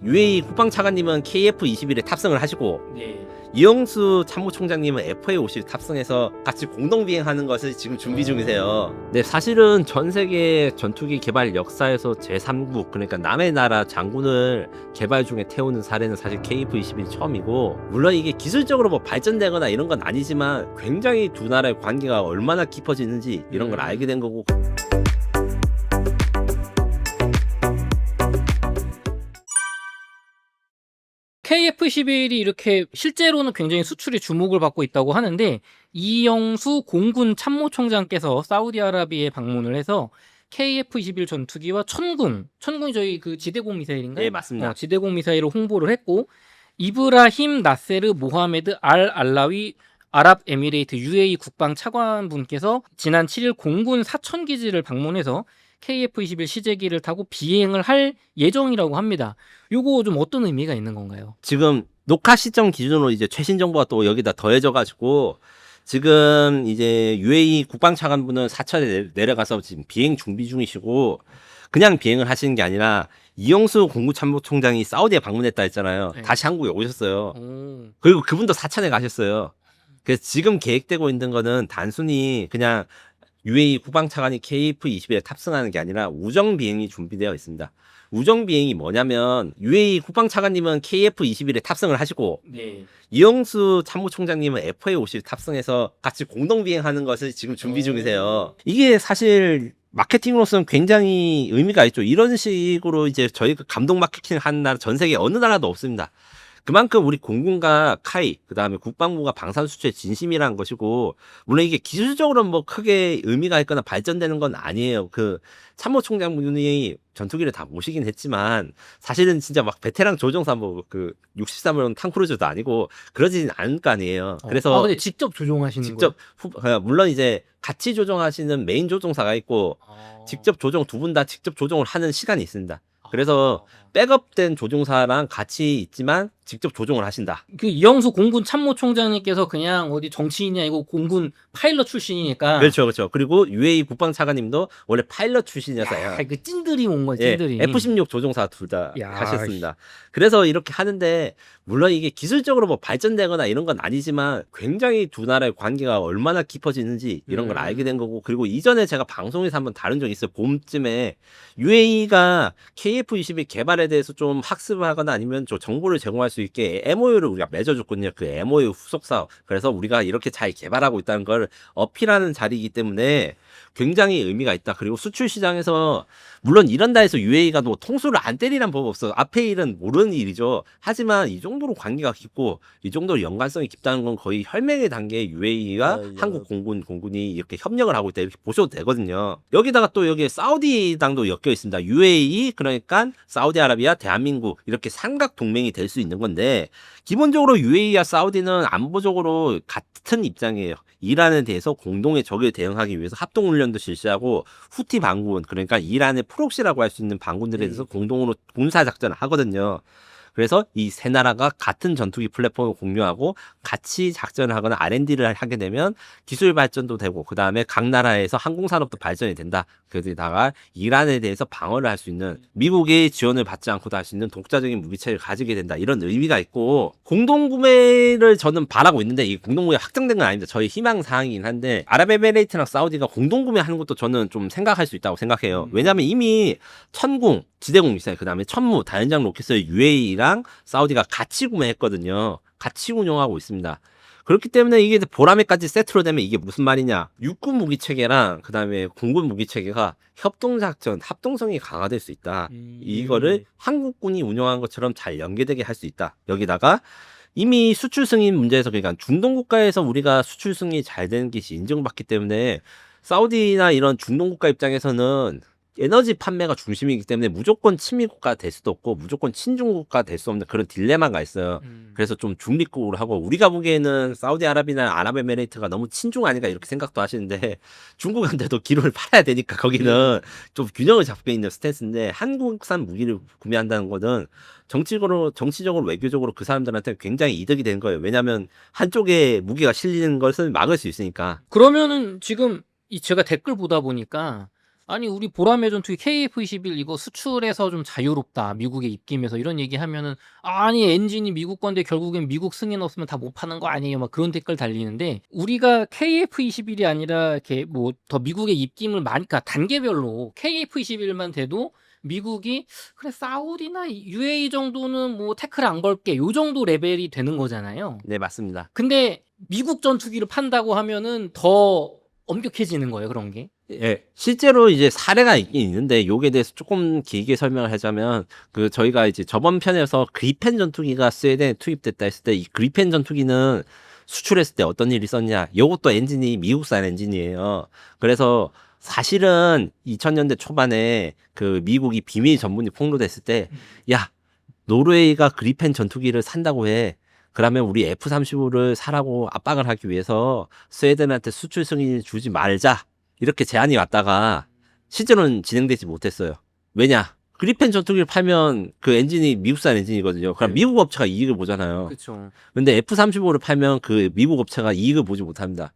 UAE 국방차관님은 KF-21에 탑승을 하시고 네. 이영수 참모총장님은 FA-50 탑승해서 같이 공동 비행하는 것을 지금 준비 중이세요. 네, 사실은 전 세계 전투기 개발 역사에서 제3국, 그러니까 남의 나라 장군을 개발 중에 태우는 사례는 사실 KF-21이 처음이고, 물론 이게 기술적으로 뭐 발전되거나 이런 건 아니지만 굉장히 두 나라의 관계가 얼마나 깊어지는지 이런 걸 알게 된 거고. KF-11이 이렇게 실제로는 굉장히 수출이 주목을 받고 있다고 하는데, 이영수 공군 참모총장께서 사우디아라비아에 방문을 해서 KF-21 전투기와 천군이 저희 그 지대공 미사일인가요? 네, 맞습니다. 지대공 미사일을 홍보를 했고, 이브라힘 나세르 모하메드 알 알라위 아랍에미레이트 UAE 국방 차관분께서 지난 7일 공군 사천기지를 방문해서 KF-21 시제기를 타고 비행을 할 예정이라고 합니다. 요거 좀 어떤 의미가 있는 건가요? 지금 녹화 시점 기준으로 이제 최신 정보가 또 여기다 더해져 가지고 지금 이제 UAE 국방차관분은 사천에 내려가서 지금 비행 준비 중이시고, 그냥 비행을 하시는 게 아니라 이영수 공군참모총장이 사우디에 방문했다 했잖아요. 네. 다시 한국에 오셨어요. 오. 그리고 그분도 사천에 가셨어요. 그래서 지금 계획되고 있는 거는 단순히 그냥 UAE 국방차관이 KF-21에 탑승하는 게 아니라 우정 비행이 준비되어 있습니다. 우정 비행이 뭐냐면 UAE 국방차관님은 KF-21에 탑승을 하시고 네. 이영수 참모총장님은 FA-50 탑승해서 같이 공동 비행하는 것을 지금 준비 중이세요. 이게 사실 마케팅으로서는 굉장히 의미가 있죠. 이런 식으로 이제 저희가 감동 마케팅 하는 나라 전 세계 어느 나라도 없습니다. 그만큼 우리 공군과 카이, 그다음에 국방부가 방산 수출에 진심이라는 것이고, 물론 이게 기술적으로는 뭐 크게 의미가 있거나 발전되는 건 아니에요. 그 참모총장분이 전투기를 다 모시긴 했지만 사실은 진짜 막 베테랑 조종사 뭐 그 63번 탕크루즈도 아니고 그러지는 않을 거 아니에요. 그래서 근데 직접 조종하시는 직접 물론 이제 같이 조종하시는 메인 조종사가 있고 거예요? 직접 조종 두 분 다 직접 조종을 하는 시간이 있습니다. 그래서 백업된 조종사랑 같이 있지만 직접 조종을 하신다. 그 이영수 공군 참모총장님께서 그냥 어디 정치인이 아니고 공군 파일럿 출신이니까. 그렇죠, 그렇죠. 그리고 UAE 국방차관님도 원래 파일럿 출신이었어요. 야, 그 찐들이 온 거지, 예, 찐들이. F-16 조종사 둘 다 야, 하셨습니다. 그래서 이렇게 하는데, 물론 이게 기술적으로 뭐 발전되거나 이런 건 아니지만 굉장히 두 나라의 관계가 얼마나 깊어지는지 이런 걸 알게 된 거고, 그리고 이전에 제가 방송에서 한번 다룬 적이 있어요. 봄쯤에 UAE가 KF-21 개발에 대해서 좀 학습하거나 아니면 좀 정보를 제공할 수 있게 MOU를 우리가 맺어줬거든요. 그 MOU 후속사. 그래서 우리가 이렇게 잘 개발하고 있다는 걸 어필하는 자리이기 때문에 굉장히 의미가 있다. 그리고 수출 시장에서 물론 이런다 해서 UAE가 뭐 통수를 안 때리란 법 없어. 앞에 일은 모르는 일이죠. 하지만 이 정도로 관계가 깊고 이 정도로 연관성이 깊다는 건 거의 혈맹의 단계에 UAE가 한국 공군이 이렇게 협력을 하고 있다, 이렇게 보셔도 되거든요. 여기다가 또 여기에 사우디당도 엮여 있습니다. UAE, 그러니까 사우디아라비아, 대한민국, 이렇게 삼각 동맹이 될 수 있는 건데, 기본적으로 UAE와 사우디는 안보적으로 같은 입장이에요. 이란에 대해서 공동의 적에 대응하기 위해서 합동훈련도 실시하고, 후티 반군, 그러니까 이란의 프록시라고 할 수 있는 반군들에 대해서 공동으로 군사작전을 하거든요. 그래서 이 세 나라가 같은 전투기 플랫폼을 공유하고 같이 작전을 하거나 R&D를 하게 되면 기술 발전도 되고, 그 다음에 각 나라에서 항공산업도 발전이 된다. 거기다가 이란에 대해서 방어를 할 수 있는, 미국의 지원을 받지 않고도 할 수 있는 독자적인 무기체를 가지게 된다. 이런 의미가 있고, 공동구매를 저는 바라고 있는데, 이 공동구매 확정된 건 아닙니다. 저희 희망사항이긴 한데, 아랍에미레이트랑 사우디가 공동구매하는 것도 저는 좀 생각할 수 있다고 생각해요. 왜냐하면 이미 천궁, 지대공 미사일, 그 다음에 천무, 다연장 로켓을 UAE랑 사우디가 같이 구매했거든요. 같이 운용하고 있습니다. 그렇기 때문에 이게 보라매까지 세트로 되면 이게 무슨 말이냐. 육군 무기 체계랑 그 다음에 공군 무기 체계가 협동작전, 합동성이 강화될 수 있다. 이거를 한국군이 운영한 것처럼 잘 연계되게 할 수 있다. 여기다가 이미 수출 승인 문제에서, 그러니까 중동 국가에서 우리가 수출 승인이 잘 되는 것이 인정받기 때문에 사우디나 이런 중동 국가 입장에서는 에너지 판매가 중심이기 때문에 무조건 친미국가 될 수도 없고 무조건 친중국가 될 수 없는 그런 딜레마가 있어요. 그래서 좀 중립국으로 하고, 우리가 보기에는 사우디아라비아나 아랍에미레이트가 너무 친중 아닌가 이렇게 생각도 하시는데, 중국한테도 기름을 팔아야 되니까 거기는 좀 균형을 잡고 있는 스탠스인데, 한국산 무기를 구매한다는 거는 정치적으로 외교적으로 그 사람들한테 굉장히 이득이 되는 거예요. 왜냐하면 한쪽에 무기가 실리는 것을 막을 수 있으니까. 그러면은 지금 제가 댓글 보다 보니까 아니 우리 보라매 전투기 KF-21 이거 수출에서 좀 자유롭다. 미국에 입김해서 이런 얘기하면은 아니 엔진이 미국 건데 결국엔 미국 승인 없으면 다 못 파는 거 아니에요. 막 그런 댓글 달리는데 우리가 KF-21이 아니라 이렇게 뭐 더 미국에 입김을 많이 그러니까 단계별로 KF-21만 돼도 미국이 그래 사우디나 UAE 정도는 뭐 태클 안 걸게 요 정도 레벨이 되는 거잖아요. 네, 맞습니다. 근데 미국 전투기를 판다고 하면은 더 엄격해지는 거예요, 그런 게. 예, 실제로 이제 사례가 있긴 있는데 요게 대해서 조금 길게 설명을 하자면 그 저희가 이제 저번 편에서 그리펜 전투기가 스웨덴에 투입됐다 했을 때 이 그리펜 전투기는 수출했을 때 어떤 일이 있었냐? 요것도 엔진이 미국산 엔진이에요. 그래서 사실은 2000년대 초반에 그 미국이 비밀 전문이 폭로됐을 때 야, 노르웨이가 그리펜 전투기를 산다고 해. 그러면 우리 F-35를 사라고 압박을 하기 위해서 스웨덴한테 수출 승인을 주지 말자. 이렇게 제안이 왔다가 실제로는 진행되지 못했어요. 왜냐? 그리펜 전투기를 팔면 그 엔진이 미국산 엔진이거든요. 그럼 네. 미국 업체가 이익을 보잖아요. 그렇죠. 근데 F-35를 팔면 그 미국 업체가 이익을 보지 못합니다.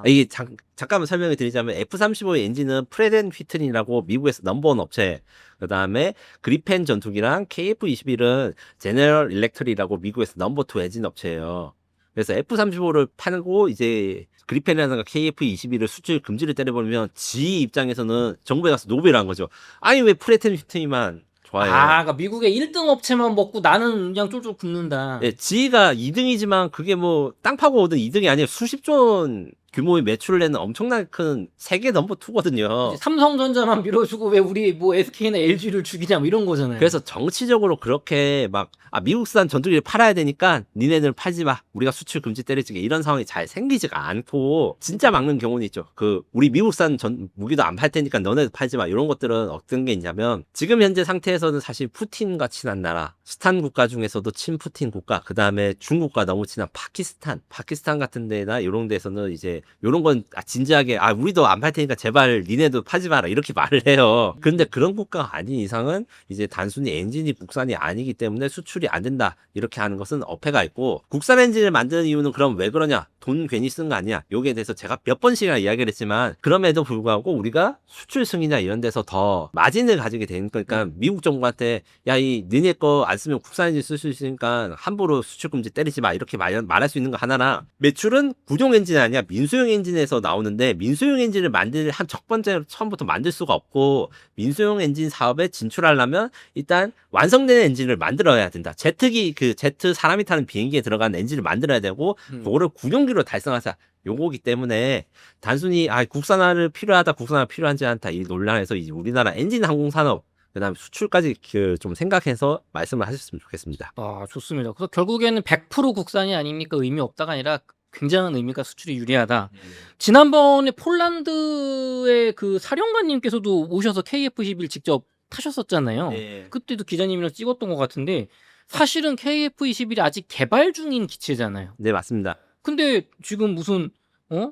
이게 잠깐만 설명을 드리자면 F-35의 엔진은 프레덴 휘튼이라고 미국에서 넘버원 업체. 그다음에 그리펜 전투기랑 KF-21은 제너럴 일렉트릭이라고 미국에서 넘버2 엔진 업체예요. 그래서 F-35를 팔고 이제 그리펜이라든가 KF-21을 수출 금지를 때려버리면 지 입장에서는 정부에 가서 노벨을 한 거죠. 아니 왜 프레덴 휘튼이만 좋아해요? 그러니까 미국의 1등 업체만 먹고 나는 그냥 쫄쫄 굶는다. 예, 지가 2등이지만 그게 뭐 땅 파고 얻은 2등이 아니에요. 수십조 원 규모의 매출을 내는 엄청나게 큰 세계 넘버2거든요. 삼성전자만 밀어주고 왜 우리 뭐 SK나 LG를 죽이냐 뭐 이런 거잖아요. 그래서 정치적으로 그렇게 막 미국산 전투기를 팔아야 되니까 니네들 팔지 마. 우리가 수출 금지 때려치게 이런 상황이 잘 생기지가 않고 진짜 막는 경우는 있죠. 그 우리 미국산 무기도 안 팔 테니까 너네들 팔지 마. 이런 것들은 어떤 게 있냐면 지금 현재 상태에서는 사실 푸틴과 친한 나라, 스탄 국가 중에서도 친푸틴 국가, 그다음에 중국과 너무 친한 파키스탄 같은 데나 이런 데서는 이제 요런 건 진지하게 우리도 안 팔 테니까 제발 니네도 파지 마라 이렇게 말을 해요. 그런데 그런 국가가 아닌 이상은 이제 단순히 엔진이 국산이 아니기 때문에 수출이 안 된다 이렇게 하는 것은 어폐가 있고, 국산 엔진을 만드는 이유는 그럼 왜 그러냐? 돈 괜히 쓴 거 아니야? 요게 대해서 제가 몇 번씩이나 이야기를 했지만 그럼에도 불구하고 우리가 수출 승인이나 이런 데서 더 마진을 가지게 되는 거니까 미국 정부한테 야 이 니네 거 안 쓰면 국산 엔진 쓸 수 있으니까 함부로 수출 금지 때리지 마 이렇게 말할 수 있는 거 하나나, 매출은 구동 엔진이 아니야 민소형 엔진에서 나오는데 민소형 엔진을 만들 첫 번째로 처음부터 만들 수가 없고, 민소형 엔진 사업에 진출하려면 일단 완성된 엔진을 만들어야 된다. 제트기 그 제트 사람이 타는 비행기에 들어가는 엔진을 만들어야 되고 그거를 구경기로 달성하자. 요거기 때문에 단순히 국산화를 필요하지 않다 이 논란에서 이제 우리나라 엔진 항공 산업 그다음에 수출까지 좀 생각해서 말씀을 하셨으면 좋겠습니다. 좋습니다. 그래서 결국에는 100% 국산이 아닙니까? 의미 없다가 아니라 굉장한 의미가 수출이 유리하다. 지난번에 폴란드의 그 사령관님께서도 오셔서 KF-21 직접 타셨었잖아요. 네. 그때도 기자님이랑 찍었던 것 같은데 사실은 KF-21이 아직 개발 중인 기체잖아요. 네, 맞습니다. 근데 지금 무슨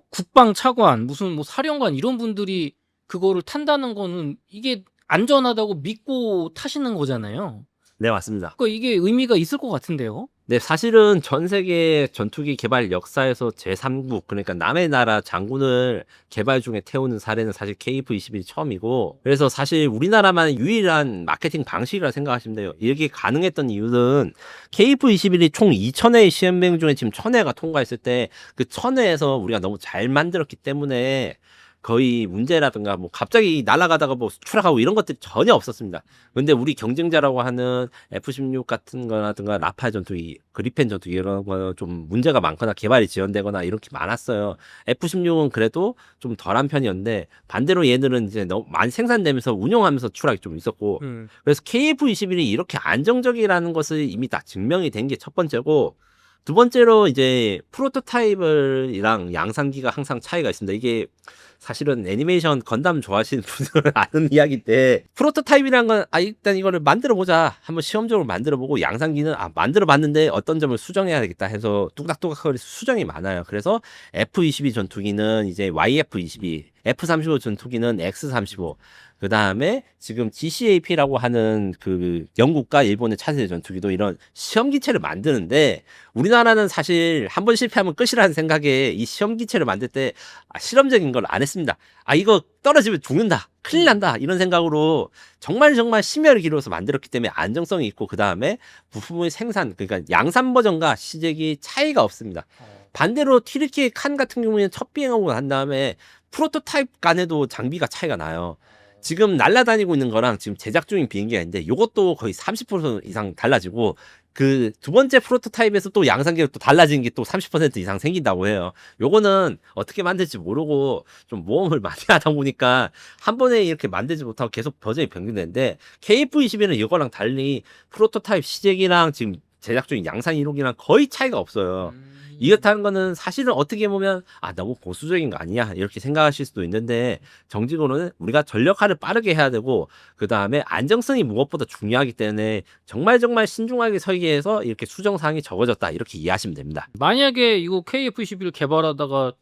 국방 차관, 무슨 뭐 사령관 이런 분들이 그거를 탄다는 거는 이게 안전하다고 믿고 타시는 거잖아요. 네, 맞습니다. 그러니까 이게 의미가 있을 것 같은데요. 네, 사실은 전 세계 전투기 개발 역사에서 제3국, 그러니까 남의 나라 장군을 개발 중에 태우는 사례는 사실 KF-21이 처음이고, 그래서 사실 우리나라만의 유일한 마케팅 방식이라 생각하시면 돼요. 이게 가능했던 이유는 KF-21이 총 2,000회의 시험 비행 중에 지금 1,000회가 통과했을 때 그 1,000회에서 우리가 너무 잘 만들었기 때문에 거의 문제라든가 뭐 갑자기 날아가다가 뭐 추락하고 이런 것들이 전혀 없었습니다. 근데 우리 경쟁자라고 하는 F-16 같은 거라든가 라팔 전투기, 그리펜 전투기 이런 거는 좀 문제가 많거나 개발이 지연되거나 이렇게 많았어요. F-16은 그래도 좀 덜한 편이었는데 반대로 얘들은 이제 너무 많이 생산되면서 운용하면서 추락이 좀 있었고, 그래서 KF-21이 이렇게 안정적이라는 것을 이미 다 증명이 된 게 첫 번째고, 두 번째로 이제 프로토타입이랑 양산기가 항상 차이가 있습니다. 이게 사실은 애니메이션 건담 좋아하시는 분들은 아는 이야기인데, 프로토타입이란 건 일단 이거를 만들어보자, 한번 시험적으로 만들어보고, 양산기는 만들어봤는데 어떤 점을 수정해야 되겠다 해서 뚝딱뚝딱 수정이 많아요. 그래서 F-22 전투기는 이제 YF-22, F-35 전투기는 X-35, 그 다음에 지금 GCAP라고 하는 그 영국과 일본의 차세대 전투기도 이런 시험기체를 만드는데, 우리나라는 사실 한번 실패하면 끝이라는 생각에 이 시험기체를 만들 때 실험적인 걸 안 했습니다. 아 이거 떨어지면 죽는다, 큰일 난다 이런 생각으로 정말 심혈을 기울여서 만들었기 때문에 안정성이 있고 그 다음에 부품의 생산 그러니까 양산 버전과 시제기 차이가 없습니다. 반대로 튀르키예 칸 같은 경우에는 첫 비행하고 난 다음에 프로토타입 간에도 장비가 차이가 나요. 지금 날아다니고 있는 거랑 지금 제작 중인 비행기가 있는데 이것도 거의 30% 이상 달라지고 그 두 번째 프로토타입에서 또 양산기로 또 달라지는 게 또 30% 이상 생긴다고 해요. 요거는 어떻게 만들지 모르고 좀 모험을 많이 하다 보니까 한 번에 이렇게 만들지 못하고 계속 버전이 변경되는데 KF-21은 이거랑 달리 프로토타입 시제기랑 지금 제작 중인 양산 이론이랑 거의 차이가 없어요. 이렇다는 거는 사실은 어떻게 보면 아 너무 보수적인 거 아니야 이렇게 생각하실 수도 있는데 정직으로는 우리가 전력화를 빠르게 해야 되고 그 다음에 안정성이 무엇보다 중요하기 때문에 정말 신중하게 설계해서 이렇게 수정사항이 적어졌다 이렇게 이해하시면 됩니다. 만약에 이거 KF-21 개발하다가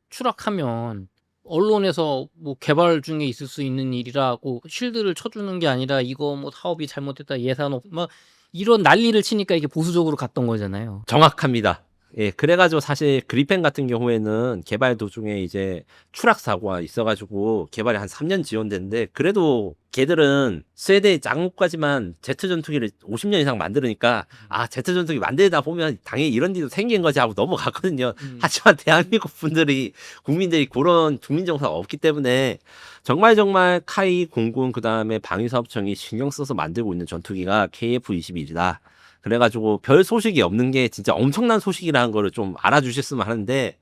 추락하면 언론에서 뭐 개발 중에 있을 수 있는 일이라고 실드를 쳐주는 게 아니라 이거 뭐 사업이 잘못됐다 예산 없 막 이런 난리를 치니까 이게 보수적으로 갔던 거잖아요. 정확합니다. 예, 그래가지고 사실 그리펜 같은 경우에는 개발 도중에 이제 추락 사고가 있어가지고 개발이 한 3년 지연됐는데 그래도 걔들은 스웨덴의 짱목까지만 제트 전투기를 50년 이상 만들으니까 아 제트 전투기 만들다 보면 당연히 이런 일도 생긴 거지 하고 넘어갔거든요. 하지만 대한민국 국민들이 그런 국민정서가 없기 때문에 정말 카이 공군 그 다음에 방위사업청이 신경 써서 만들고 있는 전투기가 KF-21이다. 그래가지고 별 소식이 없는 게 진짜 엄청난 소식이라는 거를 좀 알아주셨으면 하는데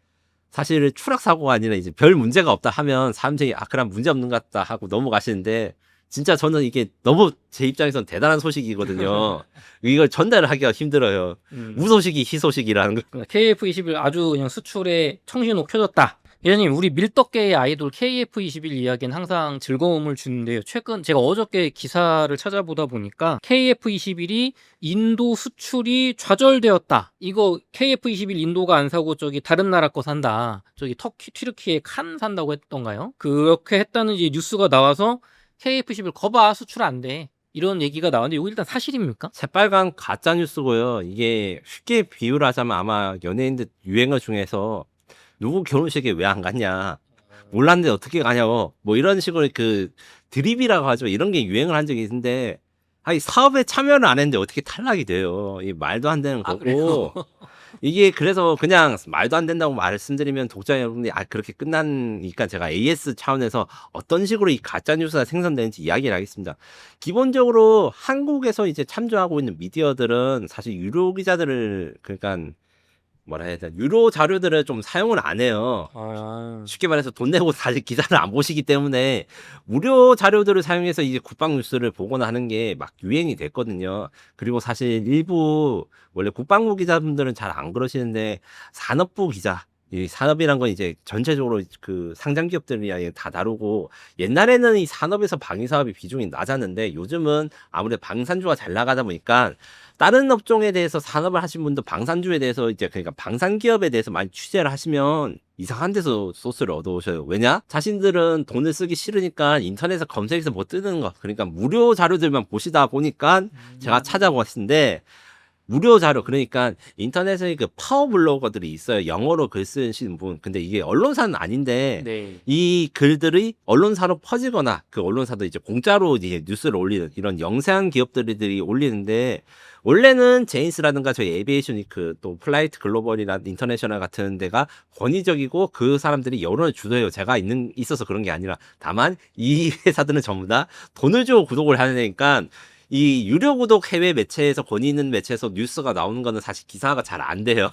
사실 추락 사고가 아니라 이제 별 문제가 없다 하면 사람들이 아 그럼 문제 없는 것 같다 하고 넘어가시는데 진짜 저는 이게 너무 제 입장에서는 대단한 소식이거든요. 이걸 전달을 하기가 힘들어요. 우소식이 희소식이라는 거. KF-21 아주 그냥 수출에 청신호 켜졌다. 예전님 우리 밀떡계의 아이돌 KF-21 이야기는 항상 즐거움을 주는데요. 최근 제가 어저께 기사를 찾아보다 보니까 KF-21이 인도 수출이 좌절되었다. 이거 KF-21 인도가 안 사고 저기 다른 나라 거 산다. 저기 튀르키예 칸 산다고 했던가요? 그렇게 했다는 이제 뉴스가 나와서 KF-21 거봐 수출 안 돼. 이런 얘기가 나왔는데 이거 일단 사실입니까? 새빨간 가짜 뉴스고요. 이게 쉽게 비유를 하자면 아마 연예인들 유행어 중에서 누구 결혼식에 왜 안 갔냐? 몰랐는데 어떻게 가냐고. 뭐 이런 식으로 그 드립이라고 하죠. 이런 게 유행을 한 적이 있는데 아니 사업에 참여를 안 했는데 어떻게 탈락이 돼요. 이 말도 안 되는 거고. 이게 그래서 그냥 말도 안 된다고 말씀드리면 독자 여러분들이 아 그렇게 끝나니까 제가 AS 차원에서 어떤 식으로 이 가짜 뉴스가 생성되는지 이야기를 하겠습니다. 기본적으로 한국에서 이제 참조하고 있는 미디어들은 사실 유료 기자들을 그러니까 뭐라 해야 되나 유료 자료들을 좀 사용을 안 해요. 쉽게 말해서 돈 내고 사실 기사를 안 보시기 때문에 무료 자료들을 사용해서 이제 국방 뉴스를 보거나 하는 게 막 유행이 됐거든요. 그리고 사실 일부 원래 국방부 기자분들은 잘 안 그러시는데 산업부 기자 이 산업이란 건 이제 전체적으로 그 상장 기업들이 다 다루고 옛날에는 이 산업에서 방위 사업이 비중이 낮았는데 요즘은 아무래도 방산주가 잘 나가다 보니까 다른 업종에 대해서 산업을 하신 분도 방산주에 대해서 이제 그러니까 방산 기업에 대해서 많이 취재를 하시면 이상한 데서 소스를 얻어오셔요. 왜냐? 자신들은 돈을 쓰기 싫으니까 인터넷에 검색해서 뭐 뜨는 거 그러니까 무료 자료들만 보시다 보니까 제가 찾아봤는데 무료 자료 그러니까 인터넷에 그 파워 블로거들이 있어요. 영어로 글 쓰시는 분. 근데 이게 언론사는 아닌데 네. 이 글들이 언론사로 퍼지거나 그 언론사도 이제 공짜로 이제 뉴스를 올리는 이런 영세한 기업들이 올리는데 원래는 제인스라든가 저희 에비에이션 위크 또 플라이트 글로벌이나 인터내셔널 같은 데가 권위적이고 그 사람들이 여론을 주도해요. 제가 있어서 그런 게 아니라 다만 이 회사들은 전부 다 돈을 주고 구독을 하니까 이 유료 구독 해외 매체에서 권위 있는 매체에서 뉴스가 나오는 거는 사실 기사가 잘 안 돼요.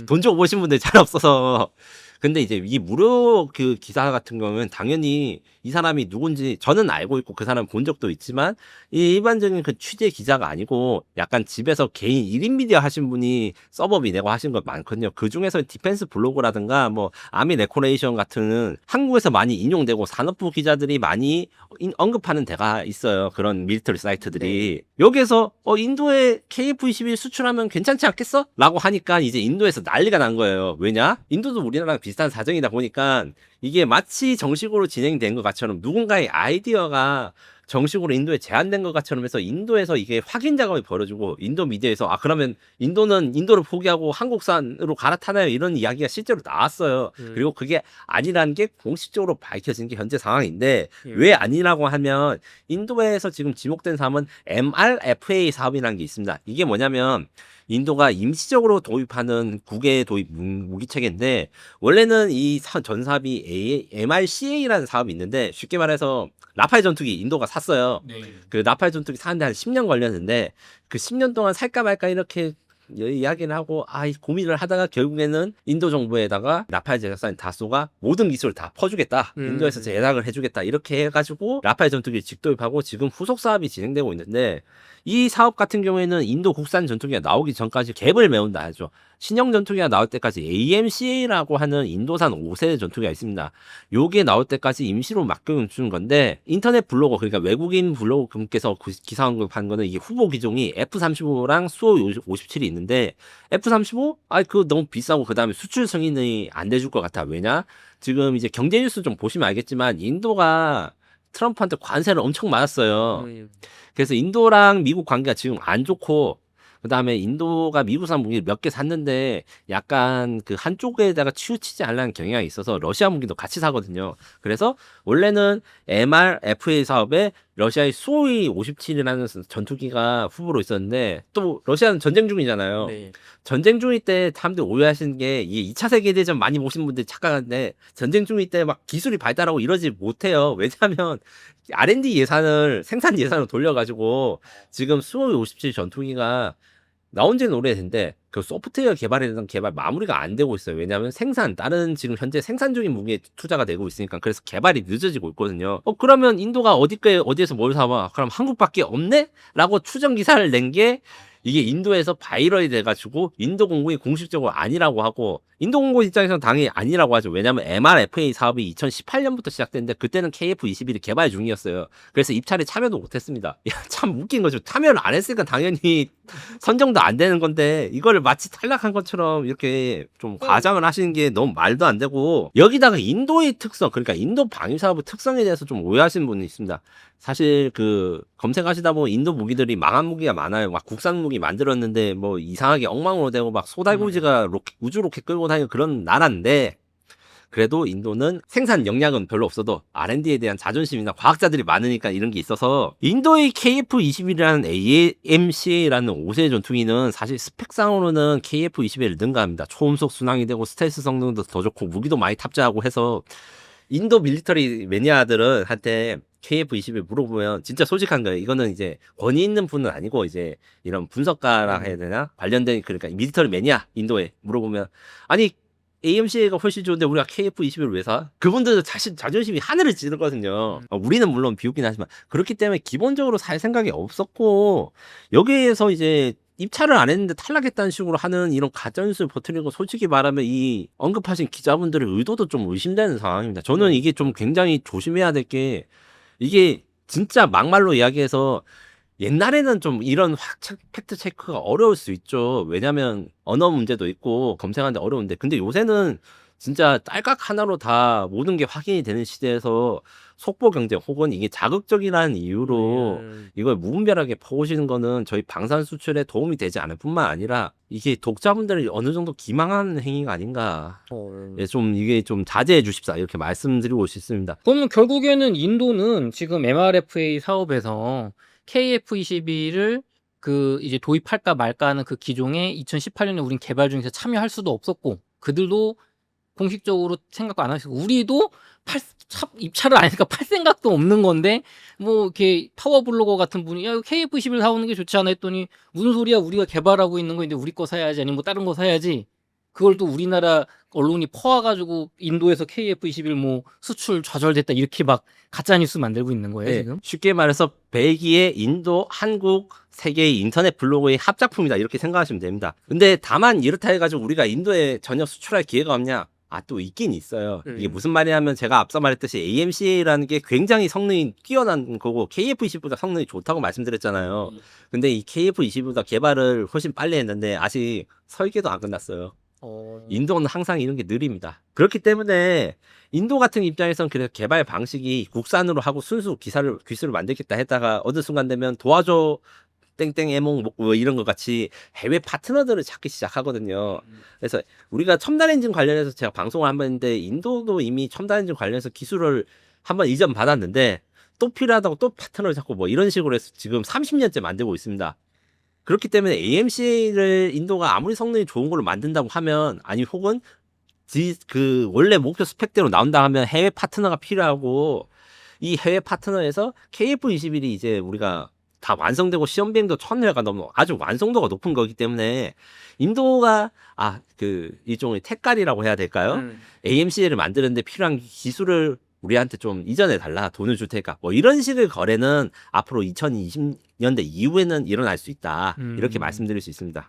돈 주고 보신 분들이 잘 없어서. 근데 이제 이 무료 그 기사 같은 경우는 당연히 이 사람이 누군지 저는 알고 있고 그 사람 본 적도 있지만 이 일반적인 그 취재 기자가 아니고 약간 집에서 개인 1인 미디어 하신 분이 서버비 내고 하신 것 많거든요. 그 중에서 디펜스 블로그라든가 뭐 아미 레코레이션 같은 한국에서 많이 인용되고 산업부 기자들이 많이 언급하는 데가 있어요. 그런 밀리터리 사이트들이. 여기에서 인도에 KF-21 수출하면 괜찮지 않겠어? 라고 하니까 이제 인도에서 난리가 난 거예요. 왜냐? 인도도 우리나라랑 비슷한 사정이다 보니까 이게 마치 정식으로 진행된 것 같처럼 누군가의 아이디어가 정식으로 인도에 제한된 것처럼 해서 인도에서 이게 확인 작업이 벌어지고 인도 미디어에서 그러면 인도는 인도를 포기하고 한국산으로 갈아타나요? 이런 이야기가 실제로 나왔어요. 그리고 그게 아니라는 게 공식적으로 밝혀진 게 현재 상황인데 왜 아니라고 하면 인도에서 지금 지목된 사업은 MRFA 사업이라는 게 있습니다. 이게 뭐냐면 인도가 임시적으로 도입하는 국외 도입 무기 체계인데 원래는 이 전 사업이 MRCA라는 사업이 있는데 쉽게 말해서 라팔 전투기 인도가 샀어요. 그 라팔 전투기 사는데 한 10년 걸렸는데 그 10년 동안 살까 말까 이렇게 이야기를 하고 고민을 하다가 결국에는 인도 정부에다가 라팔 제작사인 다소가 모든 기술을 다 퍼주겠다. 인도에서 제작을 해주겠다. 이렇게 해가지고 라팔 전투기를 직도입하고 지금 후속 사업이 진행되고 있는데 이 사업 같은 경우에는 인도 국산 전투기가 나오기 전까지 갭을 메운다 하죠. 신형 전투기가 나올 때까지 AMCA라고 하는 인도산 5세대 전투기가 있습니다. 요게 나올 때까지 임시로 맡겨주는 건데 인터넷 블로거 그러니까 외국인 블로거분께서 기사 언급한 거는 이게 후보 기종이 F-35랑 수호 57이 있는데 F-35? 그거 너무 비싸고 그 다음에 수출 승인이 안 돼줄 것 같아. 왜냐? 지금 이제 경제 뉴스 좀 보시면 알겠지만 인도가 트럼프한테 관세를 엄청 많았어요. 그래서 인도랑 미국 관계가 지금 안 좋고 그다음에 인도가 미국산 무기를 몇 개 샀는데 약간 그 한쪽에다가 치우치지 않으려는 경향이 있어서 러시아 무기도 같이 사거든요. 그래서 원래는 MRFA 사업에 러시아의 수호이 57이라는 전투기가 후보로 있었는데 또 러시아는 전쟁 중이잖아요. 전쟁 중일 때 사람들이 오해하시는 게 이게 2차 세계대전 많이 보신 분들이 착각하는데 전쟁 중일 때 막 기술이 발달하고 이러지 못해요. 왜냐하면 R&D 예산을 생산 예산으로 돌려가지고 지금 수호이 57 전투기가 나온 지는 오래됐는데 그 소프트웨어 개발에 대한 개발 마무리가 안 되고 있어요. 왜냐하면 다른 지금 현재 생산 중인 무기에 투자가 되고 있으니까 그래서 개발이 늦어지고 있거든요. 그러면 인도가 어디에서 뭘 사와? 그럼 한국밖에 없네? 라고 추정 기사를 낸 게 이게 인도에서 바이럴이 돼가지고 인도 공군이 공식적으로 아니라고 하고 인도 공군 입장에서는 당연히 아니라고 하죠. 왜냐하면 MRFA 사업이 2018년부터 시작됐는데 그때는 KF-21이 개발 중이었어요. 그래서 입찰에 참여도 못했습니다. 참 웃긴 거죠. 참여를 안 했으니까 당연히 선정도 안 되는 건데 이거를 마치 탈락한 것처럼 이렇게 좀 과장을 하시는 게 너무 말도 안 되고 여기다가 인도의 특성 그러니까 인도 방위사업의 특성에 대해서 좀 오해하시는 분이 있습니다. 사실 검색하시다 보면 인도 무기들이 망한 무기가 많아요. 막 국산 무기 만들었는데 뭐 이상하게 엉망으로 되고 막 소달구지가 우주 로켓 끌고 다니는 그런 나라인데 그래도 인도는 생산 역량은 별로 없어도 R&D에 대한 자존심이나 과학자들이 많으니까 이런 게 있어서 인도의 KF-21이라는 AMCA라는 5세 전투기는 사실 스펙상으로는 KF-21을 능가합니다. 초음속 순항이 되고 스텔스 성능도 더 좋고 무기도 많이 탑재하고 해서 인도 밀리터리 매니아들은 한테 KF-21 물어보면 진짜 솔직한 거예요. 이거는 이제 권위 있는 분은 아니고 이제 이런 분석가라 해야 되나? 관련된 그러니까 밀리터리 매니아 인도에 물어보면 아니 AMCA가 훨씬 좋은데 우리가 KF-21을 왜 사? 그분들도 자존심이 하늘을 찌르거든요. 우리는 물론 비웃긴 하지만 그렇기 때문에 기본적으로 살 생각이 없었고 여기에서 이제 입찰을 안 했는데 탈락했다는 식으로 하는 이런 가짜뉴스를 퍼뜨리고 솔직히 말하면 이 언급하신 기자분들의 의도도 좀 의심되는 상황입니다. 저는 이게 좀 굉장히 조심해야 될 게 이게 진짜 막말로 이야기해서 옛날에는 좀 이런 팩트 체크가 어려울 수 있죠. 왜냐면 언어 문제도 있고 검색하는데 어려운데 근데 요새는 진짜 딸깍 하나로 다 모든 게 확인이 되는 시대에서 속보 경쟁 혹은 이게 자극적이라는 이유로 이걸 무분별하게 퍼오시는 거는 저희 방산 수출에 도움이 되지 않을 뿐만 아니라 이게 독자분들을 어느 정도 기망하는 행위가 아닌가. 좀 이게 좀 자제해 주십사 이렇게 말씀드리고 싶습니다. 그러면 결국에는 인도는 지금 MRFA 사업에서 KF-21을 이제 도입할까 말까 하는 그 기종에 2018년에 우린 개발 중에서 참여할 수도 없었고 그들도 공식적으로 생각도 안 하시고 우리도 입찰을 안 하니까 팔 생각도 없는 건데 뭐 이렇게 파워블로거 같은 분이 야 KF-21 사오는 게 좋지 않아 했더니 무슨 소리야 우리가 개발하고 있는 거 있는데 우리 거 사야지 아니면 뭐 다른 거 사야지 그걸 또 우리나라 언론이 퍼와가지고 인도에서 KF-21 뭐 수출 좌절됐다 이렇게 막 가짜뉴스 만들고 있는 거예요 지금? 쉽게 말해서 벨기에, 인도, 한국 세 개의 인터넷 블로그의 합작품이다 이렇게 생각하시면 됩니다. 근데 다만 이렇다 해가지고 우리가 인도에 전혀 수출할 기회가 없냐? 또 있긴 있어요. 이게 무슨 말이냐면 제가 앞서 말했듯이 AMCA라는 게 굉장히 성능이 뛰어난 거고 KF-21보다 성능이 좋다고 말씀드렸잖아요. 근데 이 KF-21보다 개발을 훨씬 빨리 했는데 아직 설계도 안 끝났어요. 인도는 항상 이런 게 느립니다. 그렇기 때문에 인도 같은 입장에선 그래서 개발 방식이 국산으로 하고 순수 기술을 만들겠다 했다가 어느 순간 되면 도와줘 땡땡 에몽 뭐 이런 것 같이 해외 파트너들을 찾기 시작하거든요. 그래서 우리가 첨단 엔진 관련해서 제가 방송을 한번 했는데 인도도 이미 첨단 엔진 관련해서 기술을 한번 이전 받았는데 또 필요하다고 또 파트너를 찾고 뭐 이런 식으로 해서 지금 30년째 만들고 있습니다. 그렇기 때문에 AMC를 인도가 아무리 성능이 좋은 걸로 만든다고 하면 아니 혹은 그 원래 목표 스펙대로 나온다 하면 해외 파트너가 필요하고 이 해외 파트너에서 KF21이 이제 우리가 다 완성되고 시험 비행도 1000회가 넘는 아주 완성도가 높은 거기 때문에 인도가 그 일종의 택갈이라고 해야 될까요? AMC를 만드는데 필요한 기술을 우리한테 좀 이전해 달라 돈을 줄 테니까 뭐 이런 식의 거래는 앞으로 2020년대 이후에는 일어날 수 있다 이렇게 말씀드릴 수 있습니다.